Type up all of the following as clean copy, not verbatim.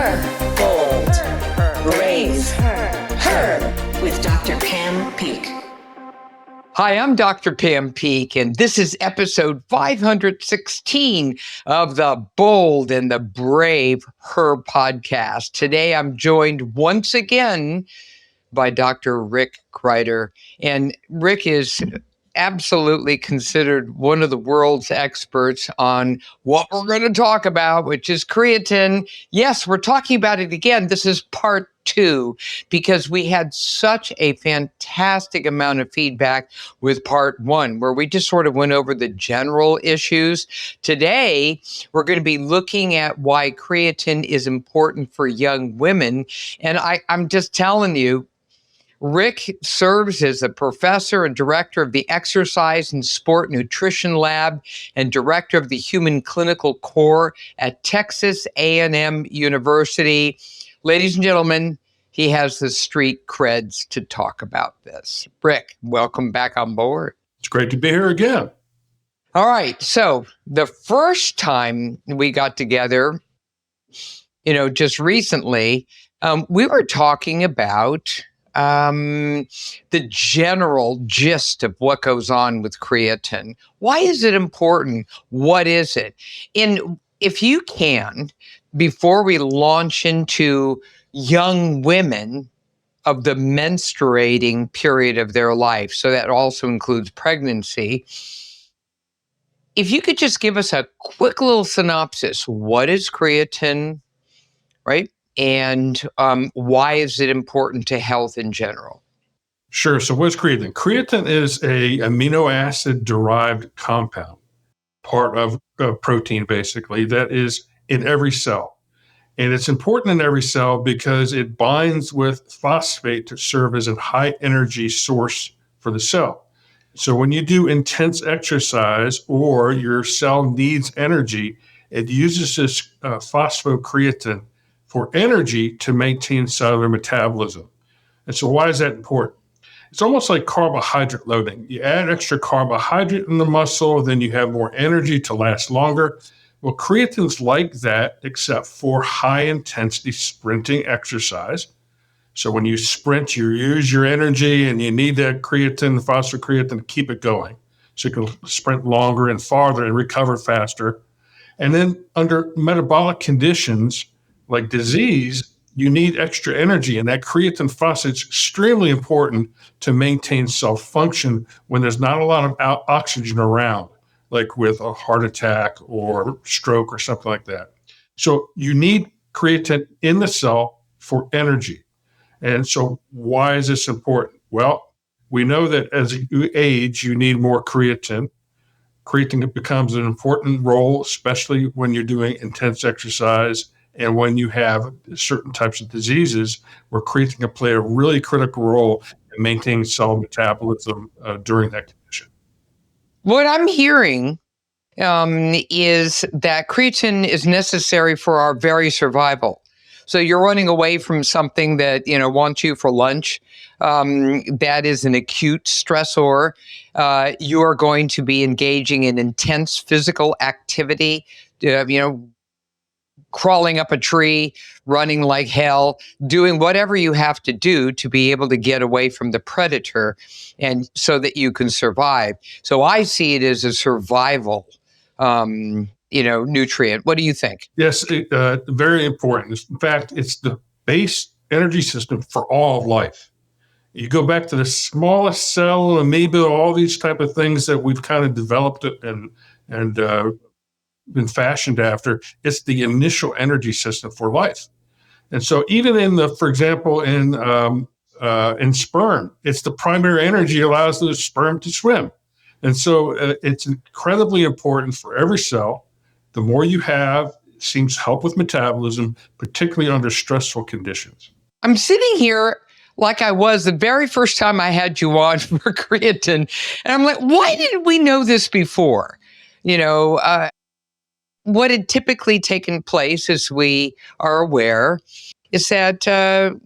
her, bold, brave, her, with Dr. Pam Peak. Hi, I'm Dr. Pam Peak, and this is episode 516 of the Bold and the Brave Her podcast. Today, I'm joined once again by Dr. Rick Kreider, and Rick is absolutely considered one of the world's experts on what we're going to talk about, which is creatine. Yes, we're talking about it again. This is part 2 because we had such a fantastic amount of feedback with part 1, where we just sort of went over the general issues. Today, we're going to be looking at why creatine is important for young women. And I'm just telling you, Rick serves as a professor and director of the Exercise and Sport Nutrition Lab and director of the Human Clinical Core at Texas A&M University. Ladies and gentlemen, he has the street creds to talk about this. Rick, welcome back on board. It's great to be here again. All right. So the first time we got together, just recently, we were talking about the general gist of what goes on with creatine. Why is it important? What is it? And if you can, before we launch into young women of the menstruating period of their life, so that also includes pregnancy, if you could just give us a quick little synopsis, what is creatine, right? And why is it important to health in general? Sure. So what's creatine? Creatine is a amino acid derived compound, part of protein basically, that is in every cell. And it's important in every cell because it binds with phosphate to serve as a high energy source for the cell. So when you do intense exercise or your cell needs energy, it uses this phosphocreatine for energy to maintain cellular metabolism. And so why is that important? It's almost like carbohydrate loading. You add extra carbohydrate in the muscle, then you have more energy to last longer. Well, creatine's like that, except for high intensity sprinting exercise. So when you sprint, you use your energy and you need that creatine, phosphocreatine, to keep it going. So you can sprint longer and farther and recover faster. And then under metabolic conditions, like disease, you need extra energy, and that creatine phosphate is extremely important to maintain cell function when there's not a lot of oxygen around, like with a heart attack or stroke or something like that. So you need creatine in the cell for energy. And so why is this important? Well, we know that as you age, you need more creatine. Creatine becomes an important role, especially when you're doing intense exercise and when you have certain types of diseases where creatine can play a really critical role in maintaining cell metabolism during that condition. What I'm hearing is that creatine is necessary for our very survival. So you're running away from something that, wants you for lunch. That is an acute stressor. You are going to be engaging in intense physical activity, crawling up a tree, running like hell, doing whatever you have to do to be able to get away from the predator and so that you can survive. So I see it as a survival nutrient. What do you think? Yes, very important. In fact, it's the base energy system for all of life. You go back to the smallest cell, amoeba, all these type of things that we've kind of developed and been fashioned after. It's the initial energy system for life. And so even for example, in sperm, it's the primary energy allows the sperm to swim. And so it's incredibly important for every cell. The more you have, it seems to help with metabolism, particularly under stressful conditions. I'm sitting here like I was the very first time I had you on for creatine. And I'm like, why didn't we know this before? What had typically taken place, as we are aware, is that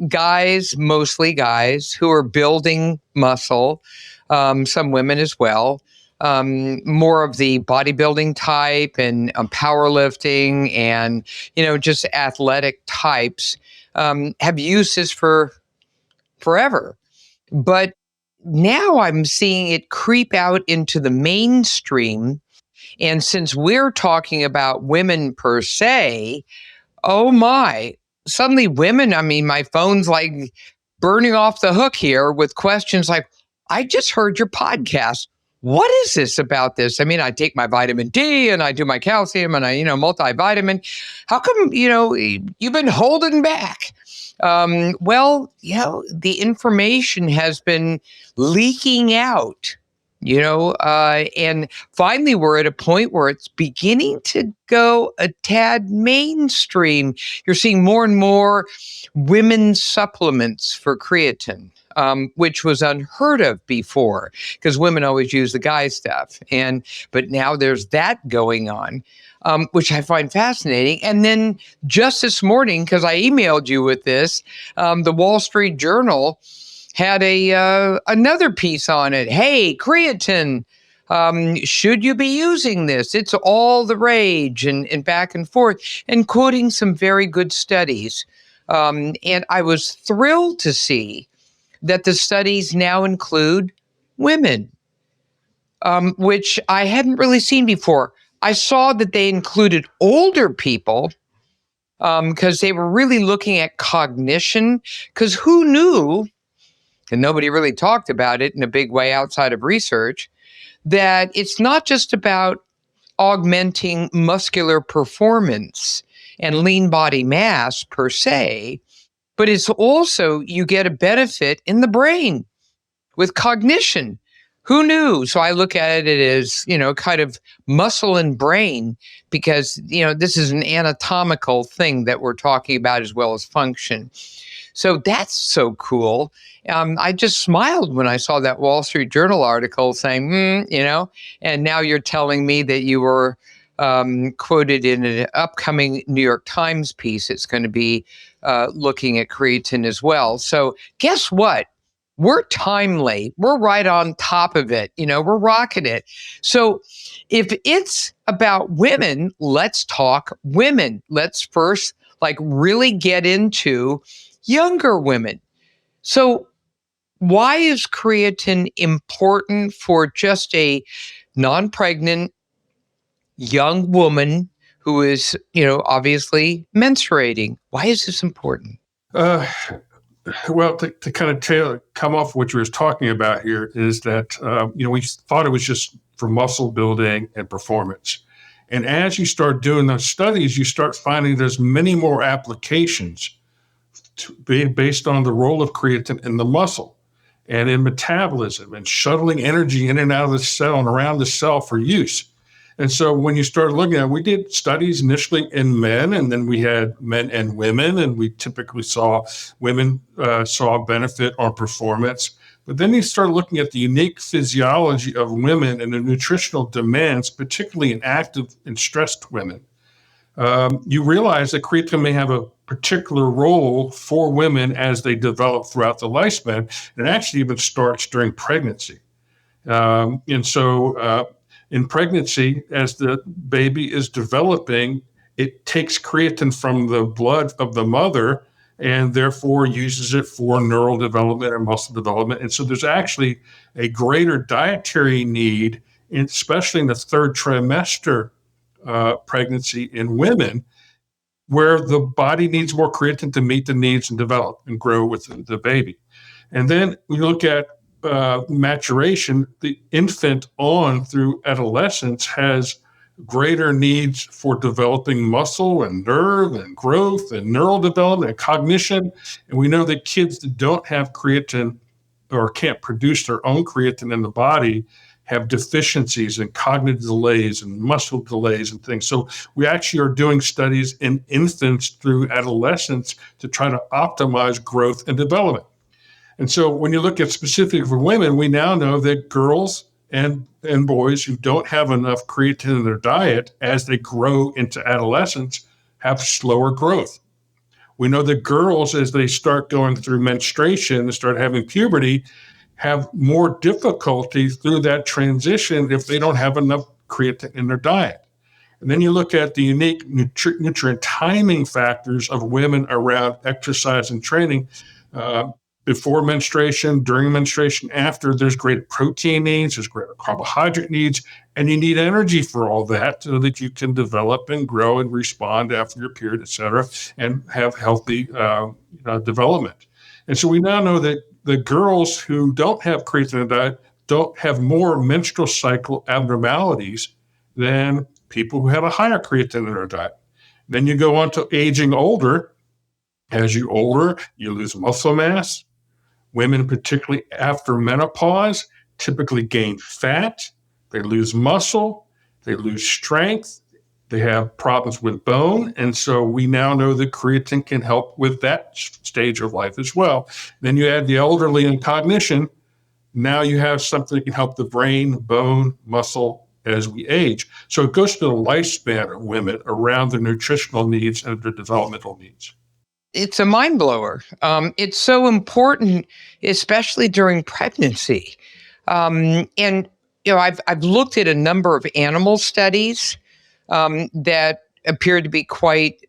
guys, mostly guys, who are building muscle, some women as well, more of the bodybuilding type and powerlifting and, just athletic types have used this for forever. But now I'm seeing it creep out into the mainstream. And since we're talking about women per se, oh my, suddenly women, I mean, my phone's like burning off the hook here with questions like, I just heard your podcast. What is this about this? I mean, I take my vitamin D and I do my calcium and I, multivitamin. How come, you've been holding back? Well, the information has been leaking out, and finally we're at a point where it's beginning to go a tad mainstream. You're seeing more and more women's supplements for creatine, which was unheard of before because women always use the guy stuff. But now there's that going on. Which I find fascinating. And then just this morning, because I emailed you with this, the Wall Street Journal had another piece on it. Hey, creatine, should you be using this? It's all the rage and back and forth, and quoting some very good studies. And I was thrilled to see that the studies now include women, which I hadn't really seen before. I saw that they included older people because they were really looking at cognition, because who knew, and nobody really talked about it in a big way outside of research, that it's not just about augmenting muscular performance and lean body mass per se, but it's also you get a benefit in the brain with cognition. Who knew? So I look at it as, kind of muscle and brain, because, this is an anatomical thing that we're talking about as well as function. So that's so cool. I just smiled when I saw that Wall Street Journal article saying, and now you're telling me that you were quoted in an upcoming New York Times piece. It's going to be looking at creatine as well. So guess what? We're timely. We're right on top of it. We're rocking it. So if it's about women, let's talk women. Let's first really get into younger women. So why is creatine important for just a non-pregnant young woman who is, obviously menstruating? Why is this important? Well, to kind of come off what you were talking about here is that, we thought it was just for muscle building and performance. And as you start doing those studies, you start finding there's many more applications based on the role of creatine in the muscle and in metabolism and shuttling energy in and out of the cell and around the cell for use. And so when you start looking at it, we did studies initially in men, and then we had men and women, and we typically saw women saw benefit on performance. But then you start looking at the unique physiology of women and the nutritional demands, particularly in active and stressed women. You realize that creatine may have a particular role for women as they develop throughout the lifespan, and it actually even starts during pregnancy. In pregnancy, as the baby is developing, it takes creatine from the blood of the mother and therefore uses it for neural development and muscle development. And so there's actually a greater dietary need, especially in the third trimester pregnancy in women, where the body needs more creatine to meet the needs and develop and grow with the baby. And then we look at maturation. The infant on through adolescence has greater needs for developing muscle and nerve and growth and neural development and cognition. And we know that kids that don't have creatine or can't produce their own creatine in the body have deficiencies and cognitive delays and muscle delays and things. So we actually are doing studies in infants through adolescence to try to optimize growth and development. And so when you look at specific for women, we now know that girls and boys who don't have enough creatine in their diet as they grow into adolescence have slower growth. We know that girls, as they start going through menstruation and start having puberty, have more difficulty through that transition if they don't have enough creatine in their diet. And then you look at the unique nutrient timing factors of women around exercise and training. Before menstruation, during menstruation, after, there's greater protein needs, there's greater carbohydrate needs, and you need energy for all that so that you can develop and grow and respond after your period, et cetera, and have healthy development. And so we now know that the girls who don't have creatine in their diet don't have more menstrual cycle abnormalities than people who have a higher creatine in their diet. Then you go on to aging older. As you older, you lose muscle mass. Women, particularly after menopause, typically gain fat. They lose muscle. They lose strength. They have problems with bone. And so we now know that creatine can help with that stage of life as well. Then you add the elderly and cognition. Now you have something that can help the brain, bone, muscle as we age. So it goes to the lifespan of women around their nutritional needs and their developmental needs. It's a mind blower. It's so important, especially during pregnancy. And I've looked at a number of animal studies that appear to be quite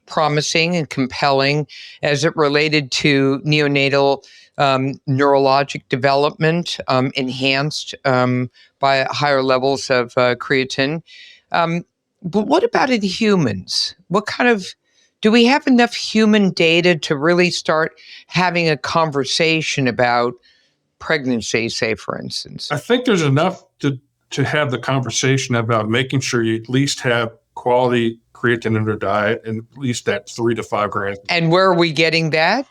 promising and compelling as it related to neonatal neurologic development enhanced by higher levels of creatine. But what about in humans? Do we have enough human data to really start having a conversation about pregnancy, say, for instance? I think there's enough to have the conversation about making sure you at least have quality creatine in their diet and at least that 3 to 5 grams. And where are we getting that?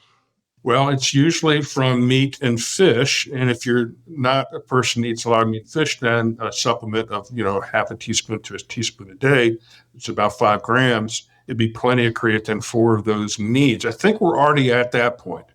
Well, it's usually from meat and fish. And if you're not a person who eats a lot of meat and fish, then a supplement of, half a teaspoon to a teaspoon a day, it's about 5 grams. It'd be plenty of creatine for those needs. I think we're already at that point.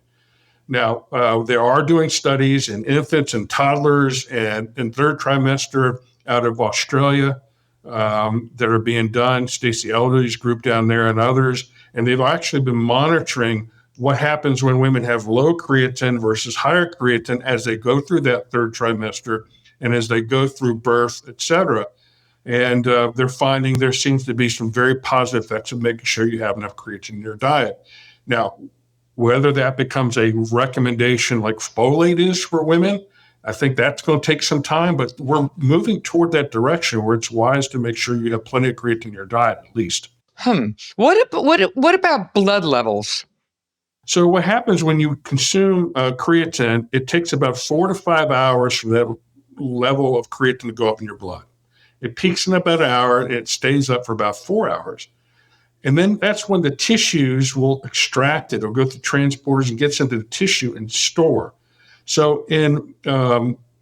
Now, they are doing studies in infants and toddlers and in third trimester out of Australia that are being done. Stacey Elderly's group down there and others. And they've actually been monitoring what happens when women have low creatine versus higher creatine as they go through that third trimester and as they go through birth, et cetera. And they're finding there seems to be some very positive effects of making sure you have enough creatine in your diet. Now, whether that becomes a recommendation like folate is for women, I think that's going to take some time, but we're moving toward that direction where it's wise to make sure you have plenty of creatine in your diet at least. What about blood levels? So what happens when you consume creatine, it takes about 4 to 5 hours for that level of creatine to go up in your blood. It peaks in about an hour and it stays up for about 4 hours. And then that's when the tissues will extract it or go through transporters and gets into the tissue and store. So in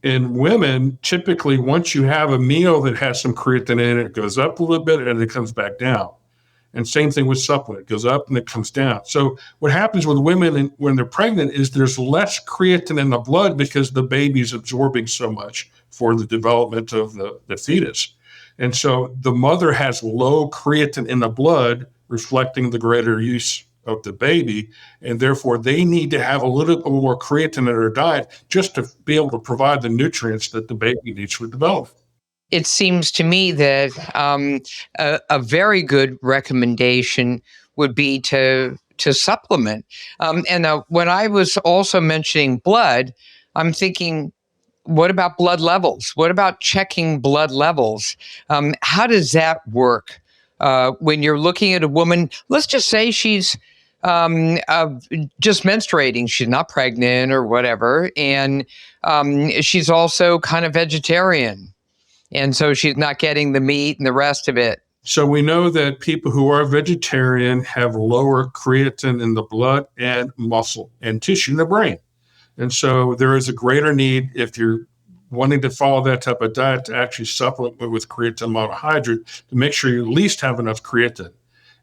women, typically once you have a meal that has some creatine in it, it goes up a little bit and it comes back down. And same thing with supplement. It goes up and it comes down. So what happens with women when they're pregnant is there's less creatine in the blood because the baby's absorbing so much for the development of the fetus. And so the mother has low creatine in the blood, reflecting the greater use of the baby. And therefore, they need to have a little bit more creatine in their diet just to be able to provide the nutrients that the baby needs for development. It seems to me that a very good recommendation would be to supplement. And when I was also mentioning blood, I'm thinking, what about blood levels? What about checking blood levels? How does that work when you're looking at a woman? Let's just say she's just menstruating. She's not pregnant or whatever. And she's also kind of vegetarian. And so she's not getting the meat and the rest of it. So we know that people who are vegetarian have lower creatine in the blood and muscle and tissue in the brain. And so there is a greater need if you're wanting to follow that type of diet to actually supplement with creatine monohydrate to make sure you at least have enough creatine. And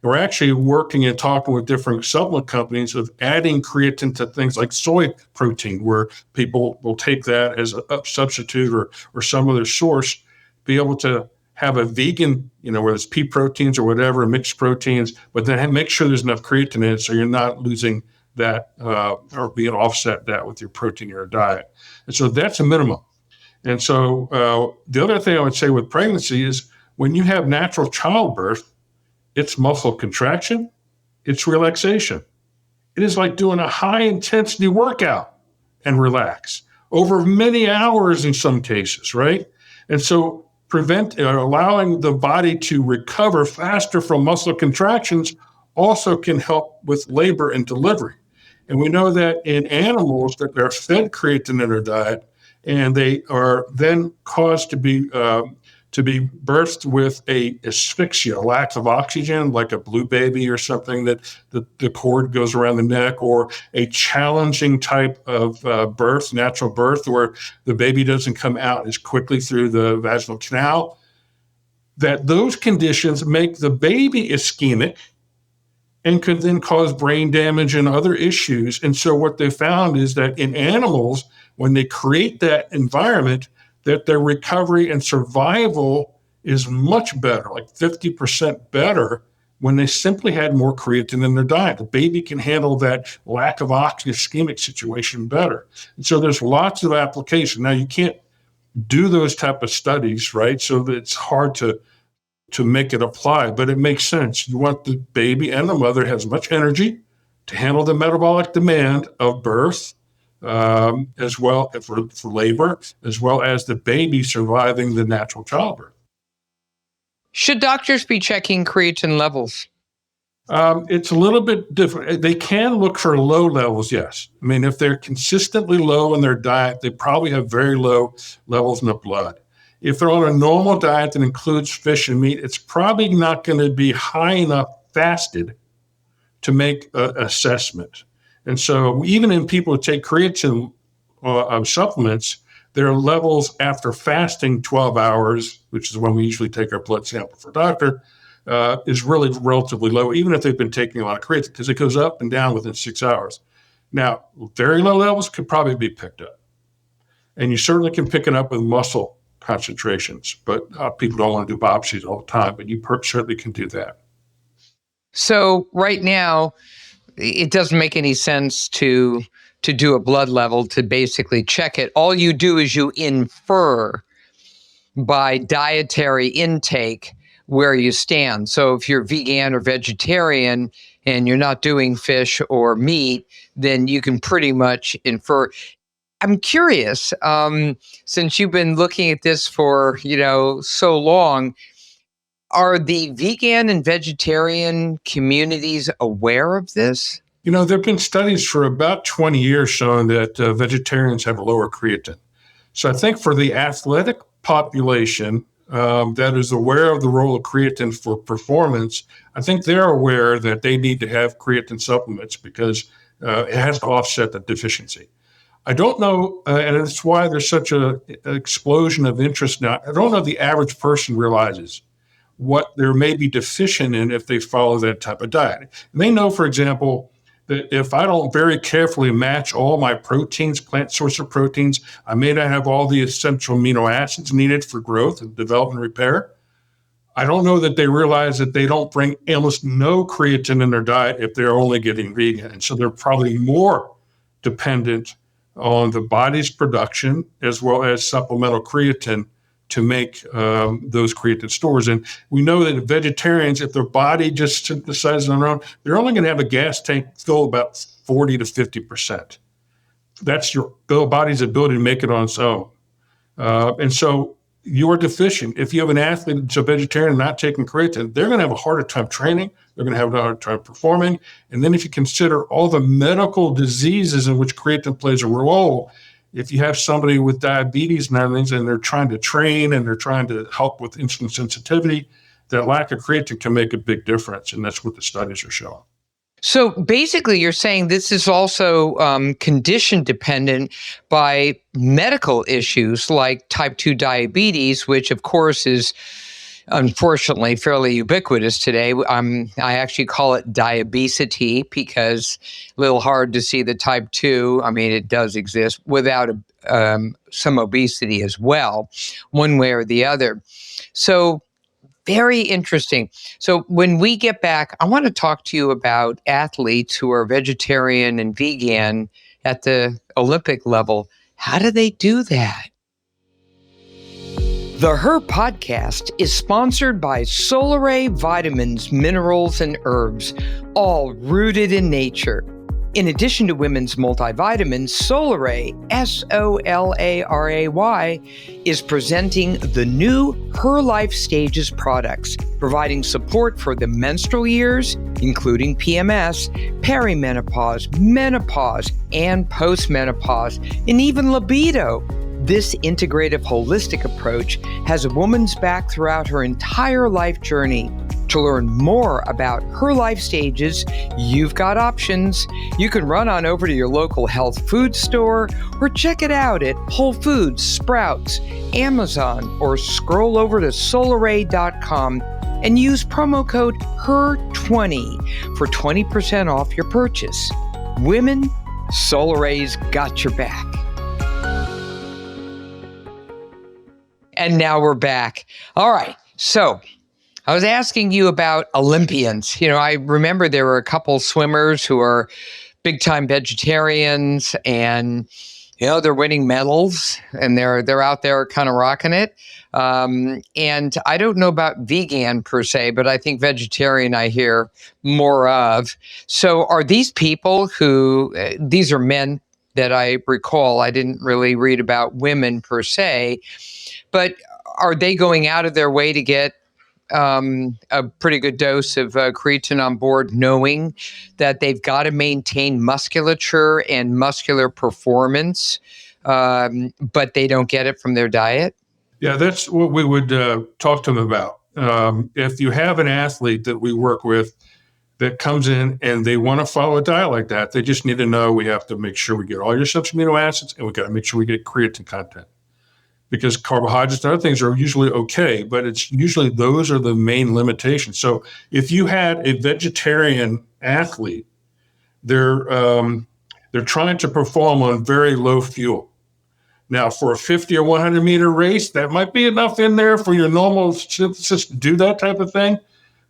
we're actually working and talking with different supplement companies of adding creatine to things like soy protein, where people will take that as a substitute or some other source, be able to have a vegan, whether it's pea proteins or whatever, mixed proteins, but then make sure there's enough creatine in it so you're not losing that or being offset that with your protein in your diet. And so that's a minimum. And so the other thing I would say with pregnancy is when you have natural childbirth, it's muscle contraction, it's relaxation. It is like doing a high intensity workout and relax over many hours in some cases, right? And so allowing the body to recover faster from muscle contractions also can help with labor and delivery. And we know that in animals that they're fed creatine in their diet, and they are then caused to be birthed with a asphyxia, lack of oxygen, like a blue baby or something that the cord goes around the neck, or a challenging type of birth, natural birth, where the baby doesn't come out as quickly through the vaginal canal, that those conditions make the baby ischemic and could then cause brain damage and other issues. And so what they found is that in animals, when they create that environment, that their recovery and survival is much better, like 50% better, when they simply had more creatine in their diet. The baby can handle that lack of oxygen ischemic situation better. And so there's lots of application. Now, you can't do those type of studies, right? So it's hard to make it apply, but it makes sense. You want the baby and the mother has much energy to handle the metabolic demand of birth, as well for labor, as well as the baby surviving the natural childbirth. Should doctors be checking creatine levels? It's a little bit different. They can look for low levels, yes. I mean, if they're consistently low in their diet, they probably have very low levels in the blood. If they're on a normal diet that includes fish and meat, it's probably not going to be high enough fasted to make an assessment. And so even in people who take creatine supplements, their levels after fasting 12 hours, which is when we usually take our blood sample for doctor, is really relatively low, even if they've been taking a lot of creatine, because it goes up and down within 6 hours. Now, very low levels could probably be picked up. And you certainly can pick it up with muscle concentrations, but people don't want to do biopsies all the time, but you certainly can do that. So right now, it doesn't make any sense to do a blood level to basically check it. All you do is you infer by dietary intake where you stand. So if you're vegan or vegetarian and you're not doing fish or meat, then you can pretty much infer. I'm curious, since you've been looking at this for, so long, are the vegan and vegetarian communities aware of this? There have been studies for about 20 years showing that vegetarians have a lower creatine. So I think for the athletic population that is aware of the role of creatine for performance, I think they're aware that they need to have creatine supplements because it has to offset the deficiency. I don't know, and it's why there's such an explosion of interest now. I don't know if the average person realizes what they may be deficient in if they follow that type of diet. And they know, for example, that if I don't very carefully match all my proteins, plant source of proteins, I may not have all the essential amino acids needed for growth and development and repair. I don't know that they realize that they don't bring almost no creatine in their diet if they're only getting vegan. And so they're probably more dependent on the body's production as well as supplemental creatine to make those creatine stores. And we know that vegetarians, if their body just synthesizes on their own, they're only going to have a gas tank fill about 40 to 50%. That's your body's ability to make it on its own. And so you're deficient. If you have an athlete that's a vegetarian not taking creatine, they're going to have a harder time training. They're going to have a harder time performing. And then if you consider all the medical diseases in which creatine plays a role, if you have somebody with diabetes and other things, and they're trying to train and they're trying to help with insulin sensitivity, that lack of creatine can make a big difference. And that's what the studies are showing. So basically, you're saying this is also condition dependent by medical issues like type 2 diabetes, which of course is unfortunately fairly ubiquitous today. I actually call it diabesity because a little hard to see the type 2. I mean, it does exist without some obesity as well, one way or the other. So Very interesting. So when we get back, I want to talk to you about athletes who are vegetarian and vegan at the Olympic level. How do they do that? The Her podcast is sponsored by Solaray Vitamins, Minerals, and Herbs, all rooted in nature. In addition to women's multivitamins, Solaray, Solaray, is presenting the new Her Life Stages products, providing support for the menstrual years, including PMS, perimenopause, menopause, and postmenopause, and even libido. This integrative holistic approach has a woman's back throughout her entire life journey. To learn more about Her Life Stages, you've got options. You can run on over to your local health food store or check it out at Whole Foods, Sprouts, Amazon, or scroll over to solaray.com and use promo code HER20 for 20% off your purchase. Women, Solaray's got your back. And now we're back. All right. So I was asking you about Olympians. I remember there were a couple swimmers who are big time vegetarians and, they're winning medals and they're out there kind of rocking it. And I don't know about vegan per se, but I think vegetarian I hear more of. So are these people who, these are men that I recall, I didn't really read about women per se, but are they going out of their way to get a pretty good dose of creatine on board, knowing that they've got to maintain musculature and muscular performance, but they don't get it from their diet? Yeah, that's what we would talk to them about. If you have an athlete that we work with that comes in and they want to follow a diet like that, they just need to know we have to make sure we get all your essential amino acids and we got to make sure we get creatine content. Because carbohydrates and other things are usually okay, but it's usually those are the main limitations. So if you had a vegetarian athlete, they're trying to perform on very low fuel. Now, for a 50 or 100 meter race, that might be enough in there for your normal synthesis to do that type of thing.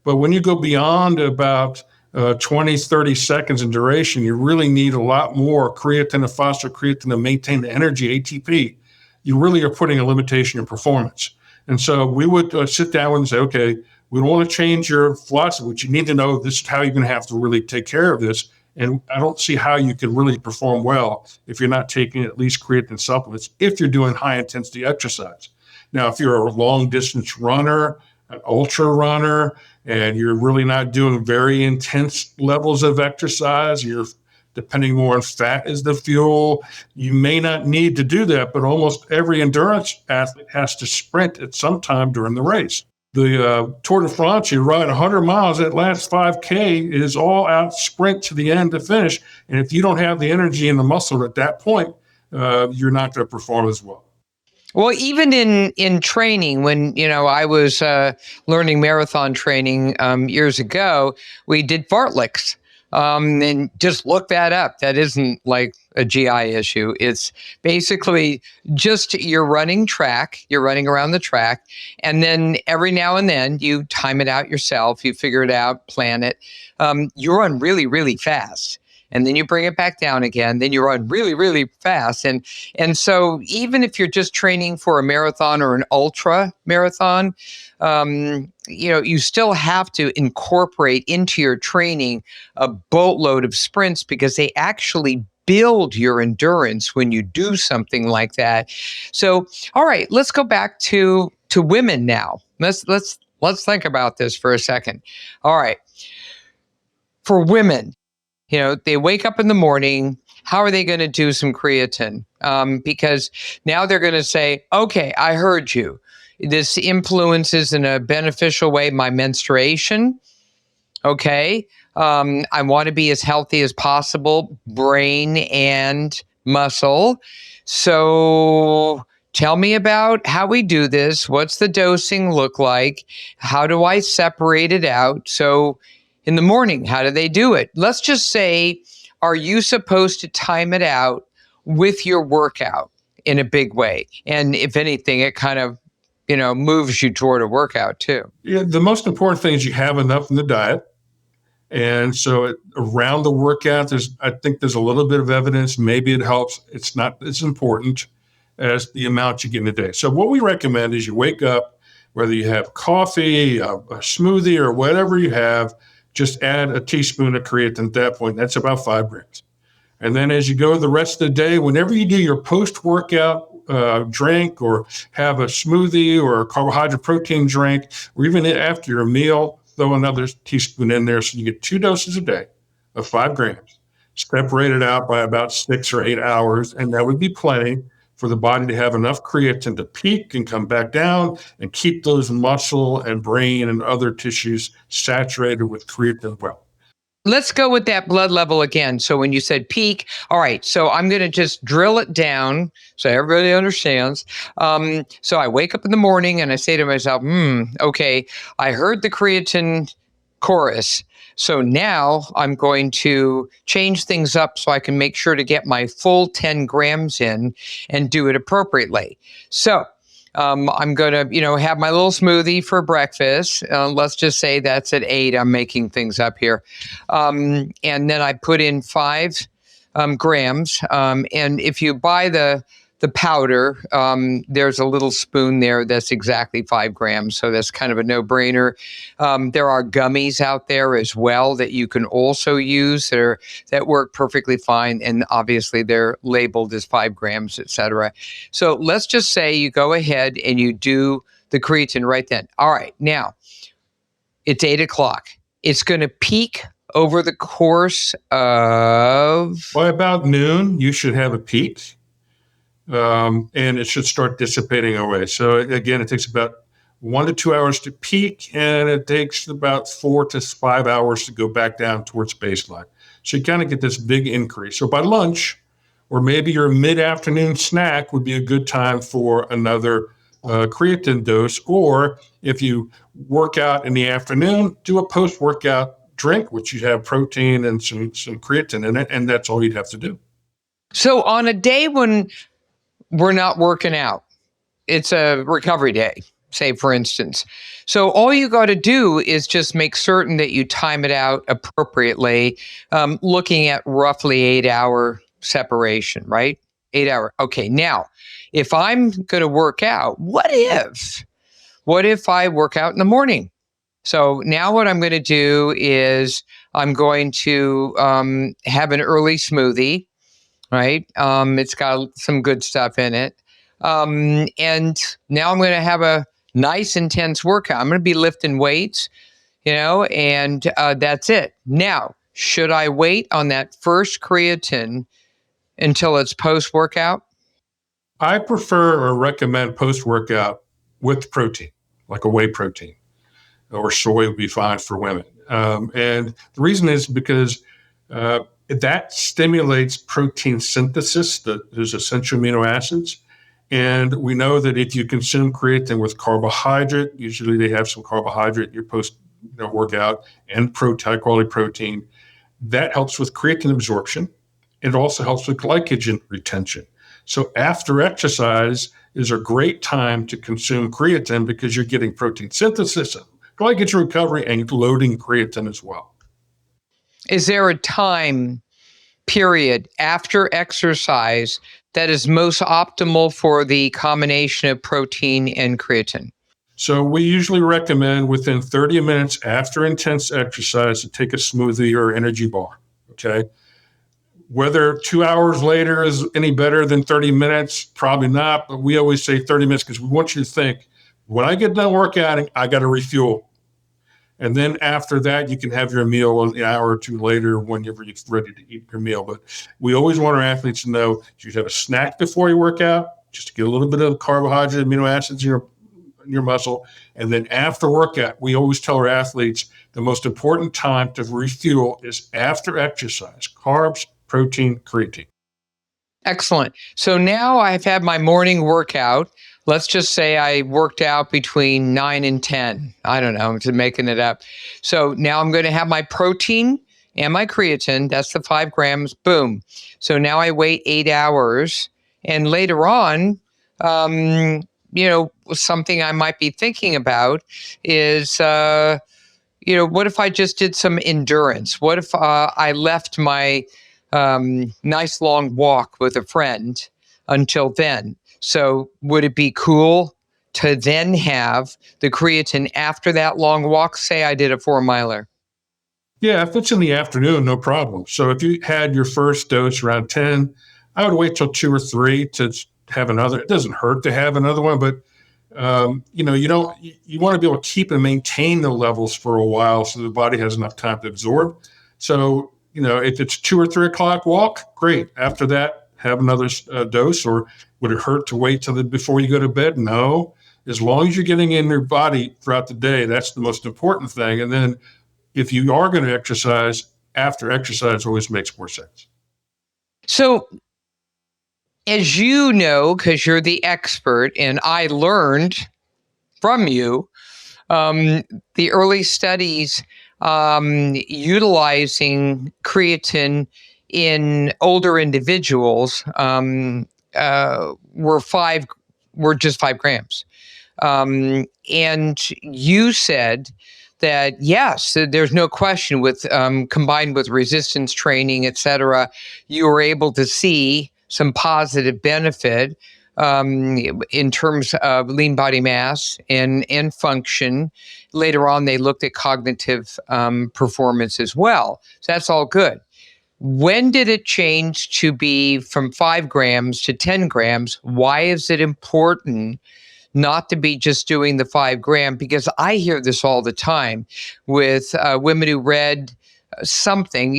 But when you go beyond about 20, 30 seconds in duration, you really need a lot more creatine and phosphocreatine to maintain the energy, ATP. You really are putting a limitation in performance. And so we would sit down and say, okay, we don't want to change your philosophy, but you need to know this is how you're going to have to really take care of this. And I don't see how you can really perform well if you're not taking at least creatine supplements, if you're doing high intensity exercise. Now, if you're a long distance runner, an ultra runner, and you're really not doing very intense levels of exercise, you're depending more on fat as the fuel, you may not need to do that, but almost every endurance athlete has to sprint at some time during the race. The Tour de France, you ride 100 miles, that last 5K is all out sprint to the end to finish. And if you don't have the energy and the muscle at that point, you're not going to perform as well. Well, even in training, when, I was learning marathon training years ago, we did fartleks. And just look that up. That isn't like a GI issue. It's basically just you're running around the track. And then every now and then you time it out yourself. You figure it out, plan it. You run really, really fast. And then you bring it back down again. Then you run really, really fast. And so even if you're just training for a marathon or an ultra marathon, you still have to incorporate into your training a boatload of sprints because they actually build your endurance when you do something like that. So, all right, let's go back to women now. Let's think about this for a second. All right. For women, they wake up in the morning. How are they going to do some creatine? Because now they're going to say, okay, I heard you. This influences in a beneficial way my menstruation. Okay. I want to be as healthy as possible, brain and muscle. So tell me about how we do this. What's the dosing look like? How do I separate it out? So in the morning, how do they do it? Let's just say, are you supposed to time it out with your workout in a big way? And if anything, it kind of moves you toward a workout too. Yeah, the most important thing is you have enough in the diet. And so around the workout, I think there's a little bit of evidence. Maybe it helps. It's not as important as the amount you get in a day. So what we recommend is you wake up, whether you have coffee, a smoothie, or whatever you have, just add a teaspoon of creatine at that point. That's about 5 grams. And then as you go the rest of the day, whenever you do your post-workout drink or have a smoothie or a carbohydrate protein drink, or even after your meal, throw another teaspoon in there so you get 2 doses a day of 5 grams, separated out by about 6 or 8 hours. And that would be plenty for the body to have enough creatine to peak and come back down and keep those muscle and brain and other tissues saturated with creatine well. Let's go with that blood level again. So when you said peak, all right, so I'm going to just drill it down so everybody understands. So I wake up in the morning and I say to myself, okay, I heard the creatine chorus. So now I'm going to change things up so I can make sure to get my full 10 grams in and do it appropriately. So I'm going to, have my little smoothie for breakfast. Let's just say that's at 8. I'm making things up here. And then I put in 5 grams. And if you buy the powder, there's a little spoon there that's exactly 5 grams. So that's kind of a no-brainer. There are gummies out there as well that you can also use that work perfectly fine. And obviously they're labeled as 5 grams, et cetera. So let's just say you go ahead and you do the creatine right then. All right, now it's 8 o'clock. It's going to peak over the course of... By about noon, you should have a peak. And it should start dissipating away. So again, it takes about 1 to 2 hours to peak, and it takes about 4 to 5 hours to go back down towards baseline. So you kind of get this big increase. So by lunch, or maybe your mid-afternoon snack would be a good time for another creatine dose. Or if you work out in the afternoon, do a post-workout drink, which you have protein and some creatine in it, and that's all you'd have to do. So on a day when we're not working out, it's a recovery day, say, for instance. So all you got to do is just make certain that you time it out appropriately, looking at roughly 8-hour separation, right? 8 hour. Okay, now, if I'm going to work out, what if I work out in the morning? So now what I'm going to do is I'm going to have an early smoothie, right? It's got some good stuff in it. And now I'm going to have a nice intense workout. I'm going to be lifting weights, and that's it. Now, should I wait on that first creatine until it's post-workout? I prefer or recommend post-workout with protein, like a whey protein, or soy would be fine for women. And the reason is because that stimulates protein synthesis, those essential amino acids. And we know that if you consume creatine with carbohydrate, usually they have some carbohydrate in your post-workout and high-quality protein, that helps with creatine absorption. It also helps with glycogen retention. So after exercise is a great time to consume creatine because you're getting protein synthesis, glycogen recovery, and loading creatine as well. Is there a time period after exercise that is most optimal for the combination of protein and creatine? So we usually recommend within 30 minutes after intense exercise to take a smoothie or energy bar, okay? Whether 2 hours later is any better than 30 minutes, probably not, but we always say 30 minutes because we want you to think, when I get done workouting, I got to refuel. And then after that, you can have your meal an hour or two later whenever you're ready to eat your meal. But we always want our athletes to know you should have a snack before you work out, just to get a little bit of carbohydrate, amino acids in your muscle. And then after workout, we always tell our athletes the most important time to refuel is after exercise, carbs, protein, creatine. Excellent. So now I've had my morning workout. Let's just say I worked out between 9 and 10. I don't know, I'm just making it up. So now I'm going to have my protein and my creatine. That's the 5 grams. Boom. So now I wait 8 hours. And later on, something I might be thinking about is, what if I just did some endurance? What if I left my nice long walk with a friend until then? So would it be cool to then have the creatine after that long walk? Say I did a 4-miler. Yeah, if it's in the afternoon, no problem. So if you had your first dose around 10, I would wait till 2 or 3 to have another. It doesn't hurt to have another one, but you want to be able to keep and maintain the levels for a while so the body has enough time to absorb. So, if it's 2 or 3 o'clock walk, great. After that, have another dose. Or would it hurt to wait till before you go to bed? No. As long as you're getting in your body throughout the day, that's the most important thing. And then if you are going to exercise, after exercise always makes more sense. So, as you know, because you're the expert, and I learned from you, the early studies utilizing creatine in older individuals were just 5 grams. And you said that, yes, there's no question with combined with resistance training, et cetera, you were able to see some positive benefit in terms of lean body mass and function. Later on, they looked at cognitive performance as well. So that's all good. When did it change to be from 5 grams to 10 grams? Why is it important not to be just doing the 5 gram? Because I hear this all the time with women who read something,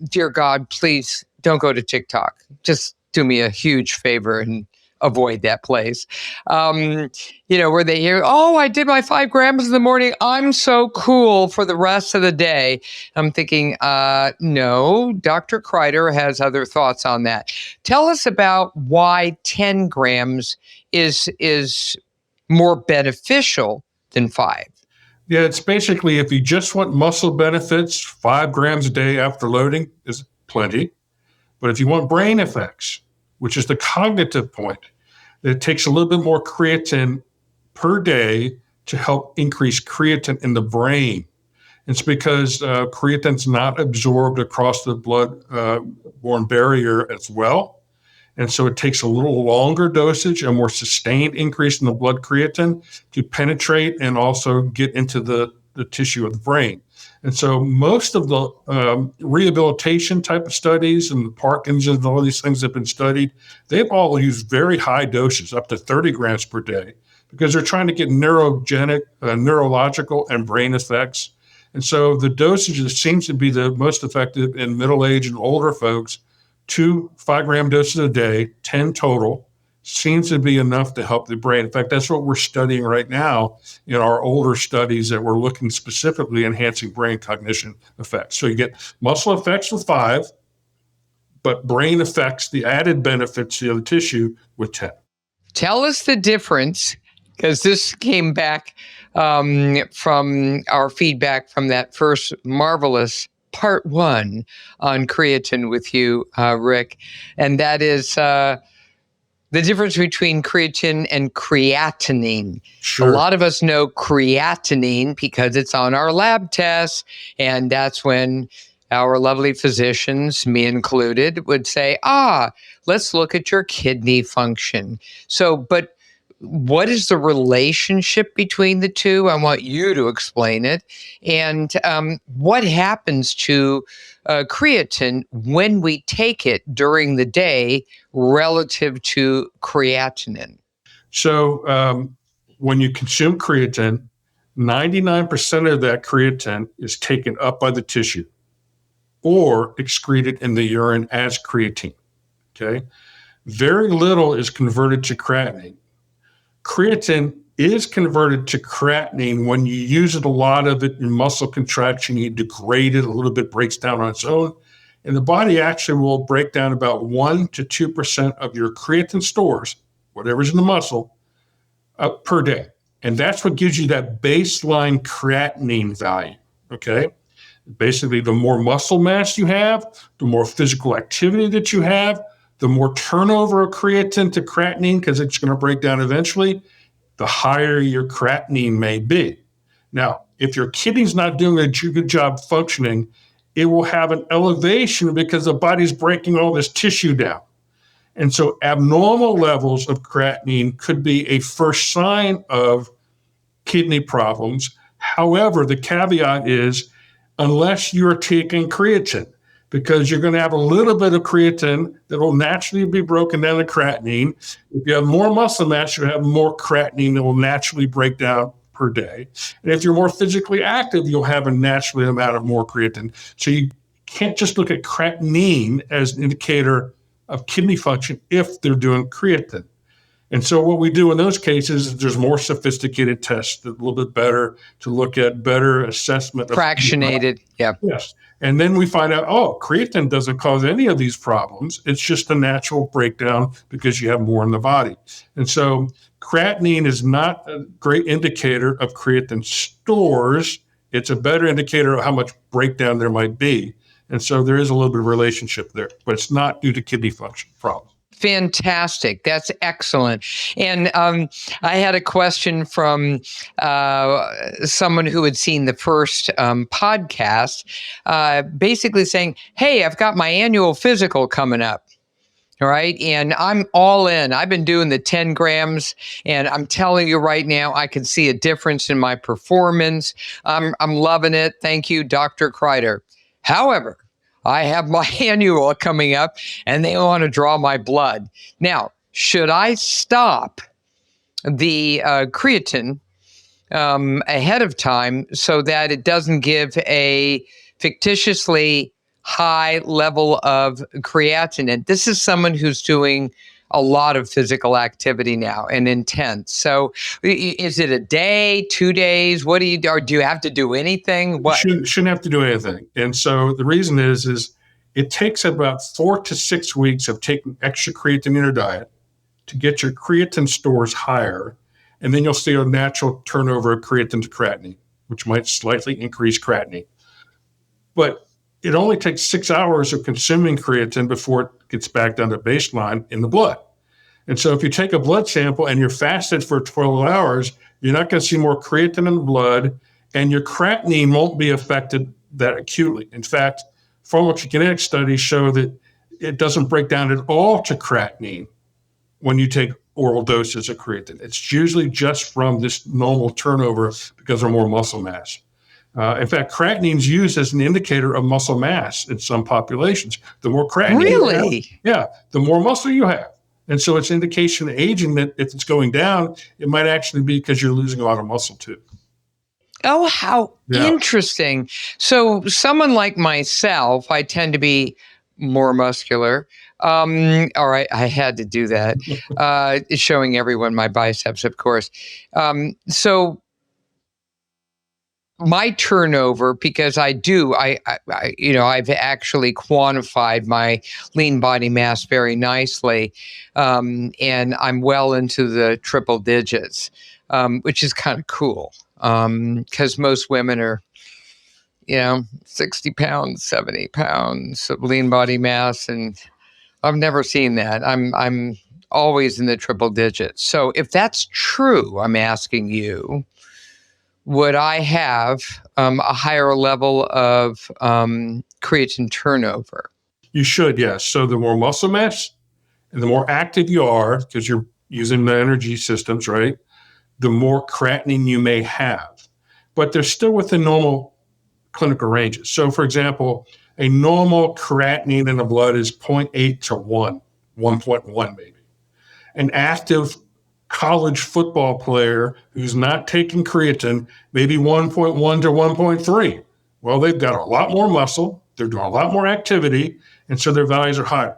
dear God, please don't go to TikTok. Just do me a huge favor and avoid that place. Where they hear, oh, I did my 5 grams in the morning, I'm so cool for the rest of the day. I'm thinking, no, Dr. Kreider has other thoughts on that. Tell us about why 10 grams is more beneficial than 5. Yeah, it's basically, if you just want muscle benefits, 5 grams a day after loading is plenty. But if you want brain effects, which is the cognitive point, it takes a little bit more creatine per day to help increase creatine in the brain. It's because creatine's not absorbed across the blood-borne barrier as well. And so it takes a little longer dosage, a more sustained increase in the blood creatine to penetrate and also get into the tissue of the brain. And so most of the rehabilitation type of studies and the Parkinson's and all these things that have been studied, they've all used very high doses, up to 30 grams per day, because they're trying to get neurological and brain effects. And so the dosage that seems to be the most effective in middle-aged and older folks, 2 5-gram doses a day, 10 total, seems to be enough to help the brain. In fact, that's what we're studying right now in our older studies, that we're looking specifically enhancing brain cognition effects. So you get muscle effects with 5, but brain effects, the added benefits to the tissue, with 10. Tell us the difference, because this came back from our feedback from that first marvelous part 1 on creatine with you, Rick, and that is the difference between creatine and creatinine. Sure. A lot of us know creatinine because it's on our lab tests, and that's when our lovely physicians, me included, would say, let's look at your kidney function. So, but what is the relationship between the two? I want you to explain it. And what happens to creatine when we take it during the day relative to creatinine? So when you consume creatine, 99% of that creatine is taken up by the tissue or excreted in the urine as creatine. Okay? Very little is converted to creatinine. Creatine is converted to creatinine when you use it, a lot of it in muscle contraction. You degrade it a little bit, breaks down on its own. And the body actually will break down about 1 to 2% of your creatine stores, whatever's in the muscle, per day. And that's what gives you that baseline creatinine value, okay? Basically, the more muscle mass you have, the more physical activity that you have, the more turnover of creatine to creatinine, because it's going to break down eventually, the higher your creatinine may be. Now, if your kidney's not doing a good job functioning, it will have an elevation because the body's breaking all this tissue down. And so abnormal levels of creatinine could be a first sign of kidney problems. However, the caveat is unless you're taking creatine, because you're going to have a little bit of creatine that will naturally be broken down to creatinine. If you have more muscle mass, you have more creatinine that will naturally break down per day. And if you're more physically active, you'll have a naturally amount of more creatine. So you can't just look at creatinine as an indicator of kidney function if they're doing creatine. And so what we do in those cases is there's more sophisticated tests, a little bit better to look at better assessment. Fractionated, yeah. Yes. And then we find out, creatine doesn't cause any of these problems. It's just a natural breakdown because you have more in the body. And so creatinine is not a great indicator of creatine stores. It's a better indicator of how much breakdown there might be. And so there is a little bit of relationship there, but it's not due to kidney function problems. Fantastic. That's excellent. And I had a question from someone who had seen the first podcast, basically saying, hey, I've got my annual physical coming up. All right. And I'm all in. I've been doing the 10 grams. And I'm telling you right now, I can see a difference in my performance. I'm loving it. Thank you, Dr. Kreider. However, I have my annual coming up and they want to draw my blood. Now, should I stop the creatine ahead of time so that it doesn't give a fictitiously high level of creatinine? And this is someone who's doing a lot of physical activity now and intense. So is it a day, 2 days? What do you do? Or do you have to do anything? What? Shouldn't have to do anything. And so the reason is it takes about 4 to 6 weeks of taking extra creatine in your diet to get your creatine stores higher. And then you'll see a natural turnover of creatine to creatinine, which might slightly increase creatinine. But it only takes 6 hours of consuming creatine before it gets back down to baseline in the blood. And so if you take a blood sample and you're fasted for 12 hours, you're not going to see more creatine in the blood, and your creatinine won't be affected that acutely. In fact, pharmacokinetic studies show that it doesn't break down at all to creatinine when you take oral doses of creatine. It's usually just from this normal turnover because of more muscle mass. In fact, creatinine is used as an indicator of muscle mass in some populations. The more creatinine Really? you have, the more muscle you have. And so it's an indication of aging that if it's going down, it might actually be because you're losing a lot of muscle too. Oh, how interesting. So someone like myself, I tend to be more muscular. All right, I had to do that. Showing everyone my biceps, of course. So my turnover, because I've actually quantified my lean body mass very nicely, and I'm well into the triple digits, which is kind of cool, because most women are, 60 pounds, 70 pounds of lean body mass, and I've never seen that. I'm always in the triple digits. So if that's true, I'm asking you, would I have a higher level of creatine turnover? You should, yes. So the more muscle mass and the more active you are, because you're using the energy systems, right, the more creatinine you may have. But they're still within normal clinical ranges. So, for example, a normal creatinine in the blood is 0.8 to 1, 1.1 maybe. An active college football player who's not taking creatine, maybe 1.1 to 1.3. Well, they've got a lot more muscle, they're doing a lot more activity, and so their values are higher.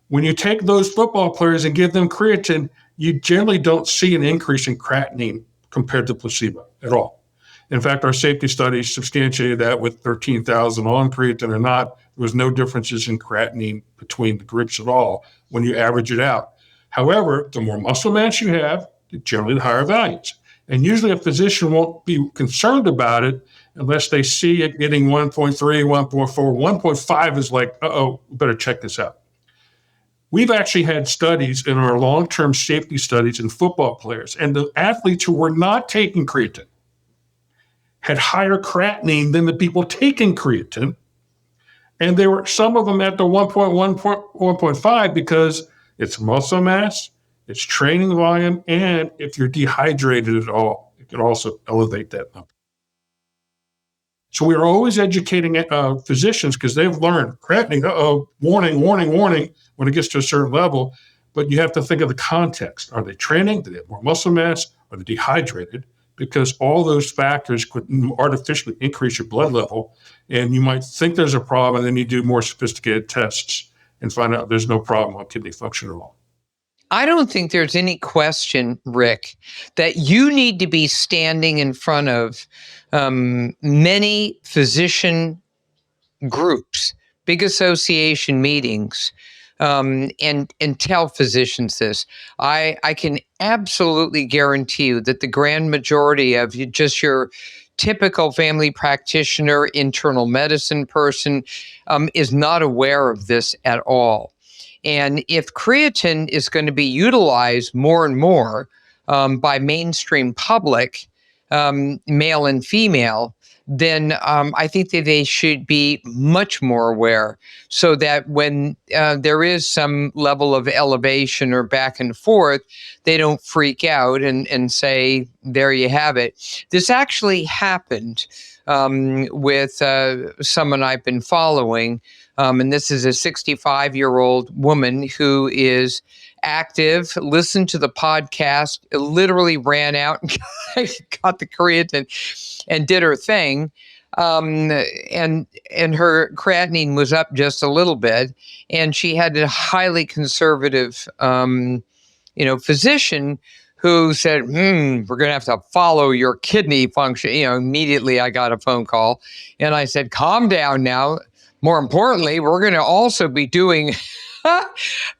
When you take those football players and give them creatine, you generally don't see an increase in creatinine compared to placebo at all. In fact, our safety studies substantiated that with 13,000 on creatine or not. There was no differences in creatinine between the groups at all when you average it out. However, the more muscle mass you have, generally the higher values. And usually a physician won't be concerned about it unless they see it getting 1.3, 1.4, 1.5 is like, better check this out. We've actually had studies in our long-term safety studies in football players, and the athletes who were not taking creatine had higher creatinine than the people taking creatine. And there were some of them at the 1.1, 1.5 because it's muscle mass, it's training volume, and if you're dehydrated at all, it can also elevate that number. So we are always educating physicians because they've learned creatinine, warning, warning, warning when it gets to a certain level. But you have to think of the context. Are they training? Do they have more muscle mass? Are they dehydrated? Because all those factors could artificially increase your blood level. And you might think there's a problem, and then you do more sophisticated tests and find out there's no problem on kidney function at all. I don't think there's any question, Rick, that you need to be standing in front of many physician groups, big association meetings, and tell physicians this. I can absolutely guarantee you that the grand majority of your typical family practitioner, internal medicine person is not aware of this at all. And if creatine is going to be utilized more and more by mainstream public, male and female, then I think that they should be much more aware so that when there is some level of elevation or back and forth, they don't freak out and say, there you have it. This actually happened with someone I've been following. And this is a 65-year-old woman who is active, listened to the podcast, literally ran out and got the creatine and did her thing. And her creatinine was up just a little bit. And she had a highly conservative, physician who said, we're going to have to follow your kidney function. Immediately I got a phone call and I said, calm down now. More importantly, we're going to also be doing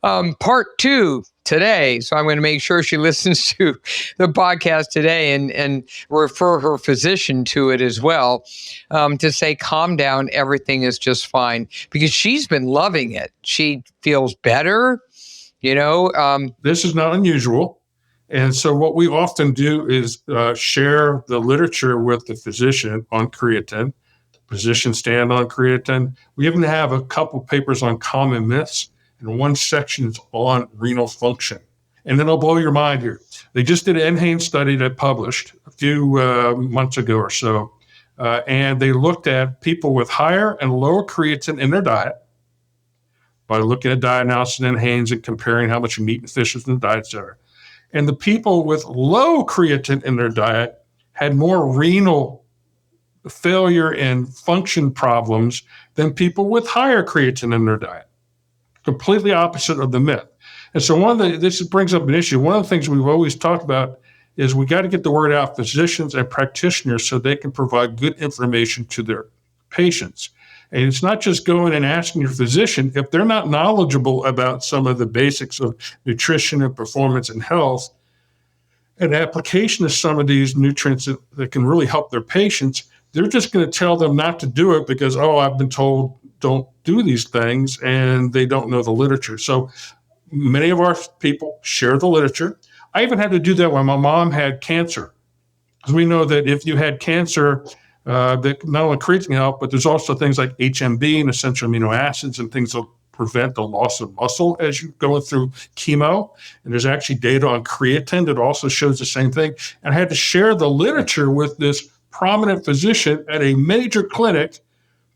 part 2 today. So I'm going to make sure she listens to the podcast today and refer her physician to it as well, to say, calm down, everything is just fine, because she's been loving it. She feels better, This is not unusual. And so what we often do is share the literature with the physician on creatine. Physicians stand on creatine. We even have a couple papers on common myths, and one section is on renal function. And then I'll blow your mind here. They just did an NHANES study that published a few months ago or so, and they looked at people with higher and lower creatine in their diet by looking at diet analysis in NHANES and comparing how much meat and fish is in the diet, et cetera. And the people with low creatine in their diet had more renal failure and function problems than people with higher creatine in their diet. Completely opposite of the myth. And so this brings up an issue. One of the things we've always talked about is we got to get the word out, physicians and practitioners, so they can provide good information to their patients. And it's not just going and asking your physician. If they're not knowledgeable about some of the basics of nutrition and performance and health, and application of some of these nutrients that can really help their patients, they're just going to tell them not to do it because, I've been told don't do these things, and they don't know the literature. So many of our people share the literature. I even had to do that when my mom had cancer, because we know that if you had cancer, that not only creatine help, but there's also things like HMB and essential amino acids and things that prevent the loss of muscle as you're going through chemo. And there's actually data on creatine that also shows the same thing. And I had to share the literature with this prominent physician at a major clinic,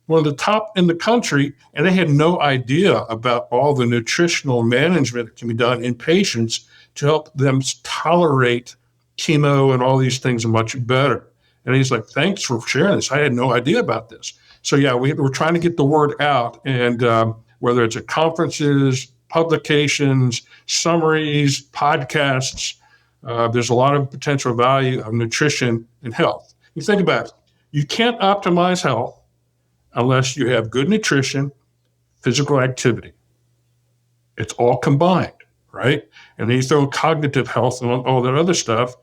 one of the top in the country, and they had no idea about all the nutritional management that can be done in patients to help them tolerate chemo and all these things much better. And he's like, thanks for sharing this. I had no idea about this. So yeah, we're trying to get the word out, and whether it's at conferences, publications, summaries, podcasts, there's a lot of potential value of nutrition and health. You think about it. You can't optimize health unless you have good nutrition, physical activity. It's all combined, right? And then you throw cognitive health and all that other stuff.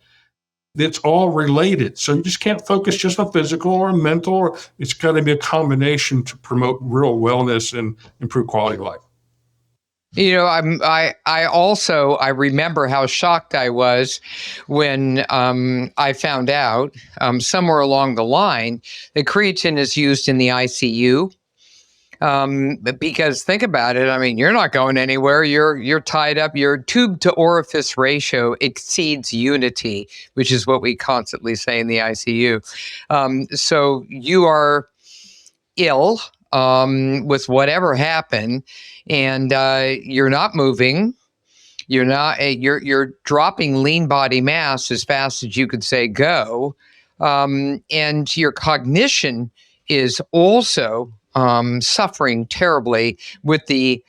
It's all related. So you just can't focus just on physical or mental. It's got to be a combination to promote real wellness and improve quality of life. I remember how shocked I was when I found out somewhere along the line that creatine is used in the ICU. Because think about it. I mean, you're not going anywhere. You're tied up. Your tube to orifice ratio exceeds unity, which is what we constantly say in the ICU. So you are ill with whatever happened, and you're not moving. You're dropping lean body mass as fast as you could say go, and your cognition is also suffering terribly with the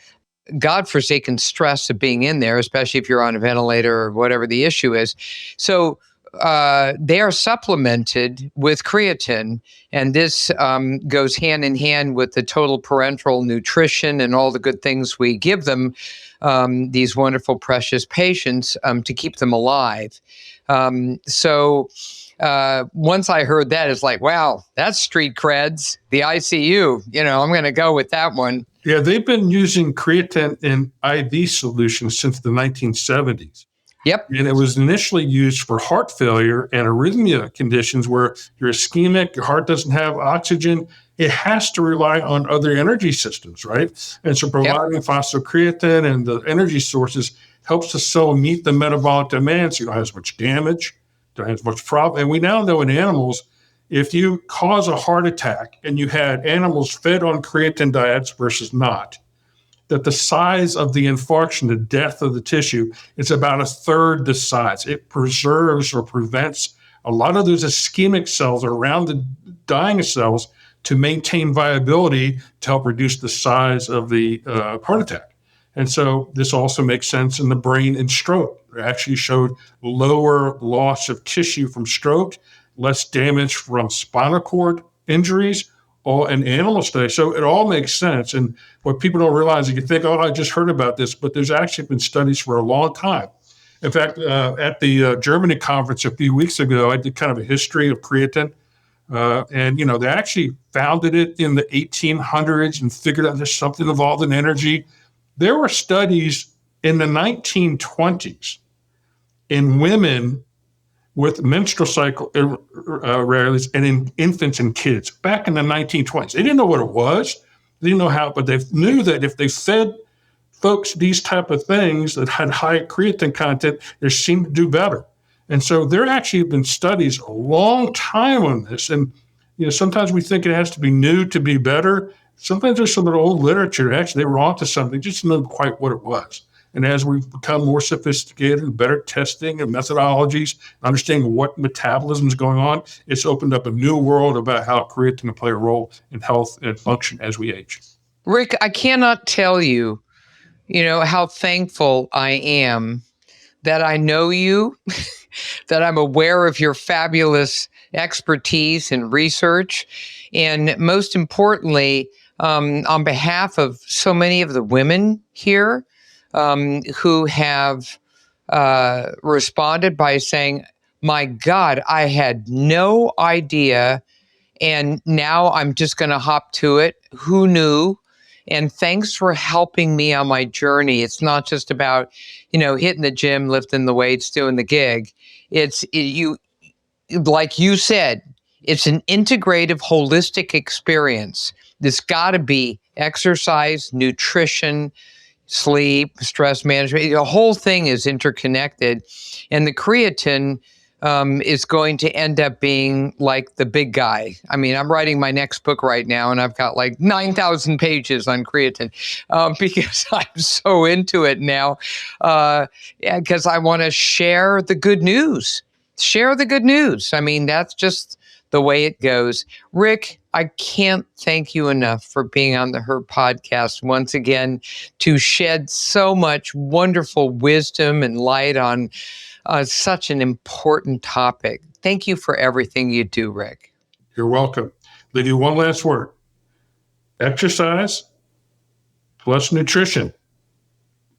godforsaken stress of being in there, especially if you're on a ventilator or whatever the issue is. So they are supplemented with creatine, and this goes hand in hand with the total parenteral nutrition and all the good things we give them, these wonderful, precious patients, to keep them alive. So once I heard that, it's like, wow, that's street creds, the ICU. I'm going to go with that one. Yeah, they've been using creatine in IV solutions since the 1970s. Yep. And it was initially used for heart failure and arrhythmia conditions where you're ischemic, your heart doesn't have oxygen. It has to rely on other energy systems, right? And so providing phosphocreatine and the energy sources helps the cell meet the metabolic demands. You don't have as much damage, don't have as much problem. And we now know in animals, if you cause a heart attack and you had animals fed on creatine diets versus not, that the size of the infarction, the death of the tissue, is about a third the size. It preserves or prevents a lot of those ischemic cells around the dying cells to maintain viability to help reduce the size of the heart attack. And so this also makes sense in the brain in stroke. It actually showed lower loss of tissue from stroke, less damage from spinal cord injuries, all in animal studies. So it all makes sense. And what people don't realize is you think, oh, I just heard about this, but there's actually been studies for a long time. In fact, at the Germany conference a few weeks ago, I did kind of a history of creatine. And they actually founded it in the 1800s and figured out there's something involved in energy. There were studies in the 1920s in women with menstrual cycle irregularities and in infants and kids back in the 1920s. They didn't know what it was. They didn't know how, but they knew that if they fed folks these type of things that had high creatine content, they seemed to do better. And so there actually have been studies a long time on this. And sometimes we think it has to be new to be better. Sometimes there's some of the old literature. Actually, they were onto something, just didn't know quite what it was. And as we've become more sophisticated and better testing and methodologies, understanding what metabolism is going on, it's opened up a new world about how creatine can play a role in health and function as we age. Rick, I cannot tell you, how thankful I am that I know you, that I'm aware of your fabulous expertise and research, and most importantly, on behalf of so many of the women here, who have responded by saying, my God, I had no idea, and now I'm just going to hop to it. Who knew? And thanks for helping me on my journey. It's not just about, hitting the gym, lifting the weights, doing the gig. Like you said, it's an integrative, holistic experience. There's got to be exercise, nutrition, sleep, stress management. The whole thing is interconnected. And the creatine is going to end up being like the big guy. I mean, I'm writing my next book right now, and I've got like 9,000 pages on creatine because I'm so into it now. Because I want to share the good news. Share the good news. I mean, that's just the way it goes. Rick, I can't thank you enough for being on the Her podcast once again to shed so much wonderful wisdom and light on such an important topic. Thank you for everything you do, Rick. You're welcome. Leave you one last word. Exercise plus nutrition,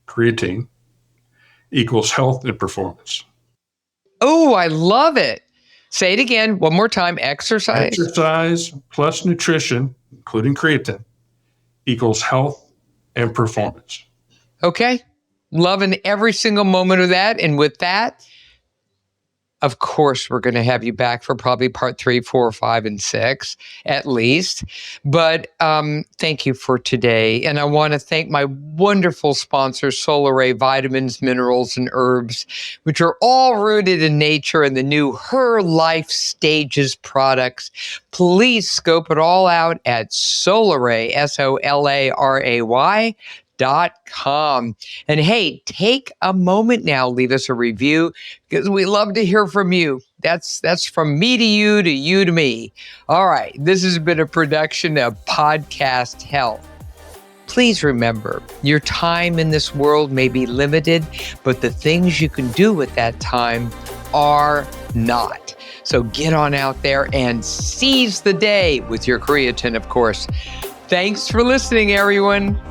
creatine, equals health and performance. Oh, I love it. Say it again, one more time. Exercise plus nutrition, including creatine, equals health and performance. Okay? Loving every single moment of that. And with that, of course, we're going to have you back for probably part 3, 4, 5, and 6 at least. But thank you for today. And I want to thank my wonderful sponsor, Solaray Vitamins, Minerals, and Herbs, which are all rooted in nature and the new Her Life Stages products. Please scope it all out at Solaray, SOLARAY.com. And hey, take a moment now, leave us a review, because we love to hear from you. That's from me to you to me. All right, this has been a production of Podcast Health. Please remember, your time in this world may be limited, but the things you can do with that time are not. So get on out there and seize the day with your creatine, of course. Thanks for listening, everyone.